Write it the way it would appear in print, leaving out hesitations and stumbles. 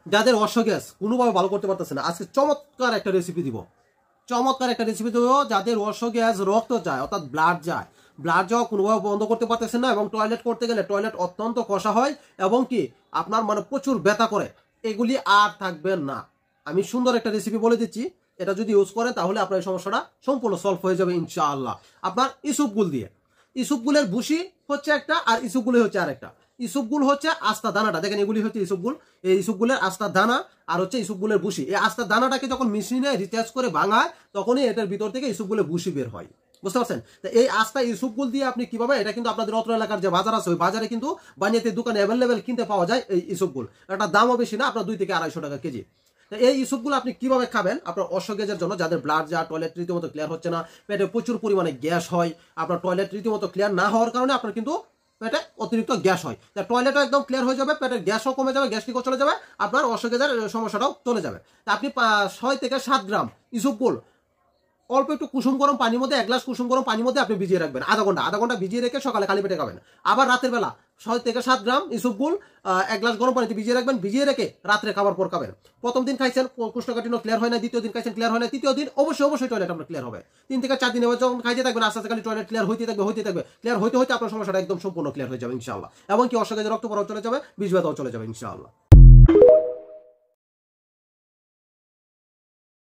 যাদের অশ্ব গ্যাস কোনোভাবে ভালো করতে পারতেছে না, আজকে চমৎকার একটা রেসিপি দিব, যাদের অশ্ব গ্যাস, রক্ত যায় অর্থাৎ ব্লাড যায়, ব্লাড যাওয়া কোনোভাবে বন্ধ করতে পারতেছেন না এবং টয়লেট করতে গেলে টয়লেট অত্যন্ত কষা হয় এবং কি আপনার মানে প্রচুর ব্যথা করে, এগুলি আর থাকবেন না। আমি সুন্দর একটা রেসিপি বলে দিচ্ছি, এটা যদি ইউজ করেন তাহলে আপনার এই সমস্যাটা সম্পূর্ণ সলভ হয়ে যাবে ইনশাআল্লাহ। আপনার ইসুপগুল দিয়ে, ইসুপগুলের ভুসি হচ্ছে একটা আর ইসুপগুলি হচ্ছে আরেকটা। ইসুপগুল হচ্ছে আস্তা দানাটা, দেখেন এগুলি হচ্ছে ইসুপগুল, এই ইসুপগুলের আস্তা দানা আর হচ্ছে ইসুপগুলের ভুসি। এই আস্তা দানাটাকে যখন মেশিনে রিচার্জ করে ভাঙায় তখনই এটার ভিতর থেকে ইসুপগুলের ভুসি বের হয়, বুঝতে পারছেন? তো এই আস্তা ইসুপগুল দিয়ে আপনি কিভাবে, এটা কিন্তু আপনাদের অত্র এলাকার যে বাজার আছে ওই বাজারে কিন্তু বানিয়াতে দোকানে অ্যাভেলেবেল কিনতে পাওয়া যায় এই ইসুপগুল। একটা দামও বেশি না, আপনার 2 থেকে 250 টাকা কেজি। এই ইসুপগুলো আপনি কিভাবে খাবেন? আপনার অশ্বগেজের জন্য, যাদের ব্লাড যা, টয়লেট রীতিমতো ক্লিয়ার হচ্ছে না, পেটে প্রচুর পরিমাণে গ্যাস হয়, আপনার টয়লেট রীতিমতো ক্লিয়ার না হওয়ার কারণে আপনার কিন্তু পেটে অতিরিক্ত গ্যাস হয়, টয়লেটও একদম ক্লিয়ার হয়ে যাবে, পেটের গ্যাসও কমে যাবে, গ্যাস্ট্রিকও চলে যাবে, আপনার অশ্বগেজের সমস্যাটাও চলে যাবে। তা আপনি 6 থেকে 7 গ্রাম ইসুপগুল অল্প একটু কুসুম গরম পানির মধ্যে, 1 গ্লাস কুসুম গরম পানির মধ্যে আপনি ভিজিয়ে রাখবেন আধা ঘন্টা ভিজিয়ে রেখে সকালে খালি পেটে খাবেন। আবার রাতের বেলা 6 থেকে 7 গ্রাম ইসুপগুল 1 গ্লাস গরম পানিতে ভিজিয়ে রাখবেন, ভিজিয়ে রেখে রাত্রে খাবার পর খাবেন। প্রথম দিন খাইছেন কোষ্ঠকাঠিন্য ক্লিয়ার হয় না, দ্বিতীয় দিন খাইছেন ক্লিয়ার হয় না, তৃতীয় দিন অবশ্যই টয়লেট আপনার ক্লিয়ার হবে। 3 থেকে 4 দিন যখন খাইতে থাকবেন আস্তে আস্তে খালি টয়লেট ক্লিয়ার হইতে থাকবে, ক্লিয়ার হইতে আপনার সমস্যাটা একদম সম্পূর্ণ ক্লিয়ার হয়ে যাবে ইনশাআল্লাহ। এবং কি অশ্বগেজের রক্ত পড়াও চলে যাবে, বিষ ব্যথাও চলে যাবে ইনশাআল্লাহ।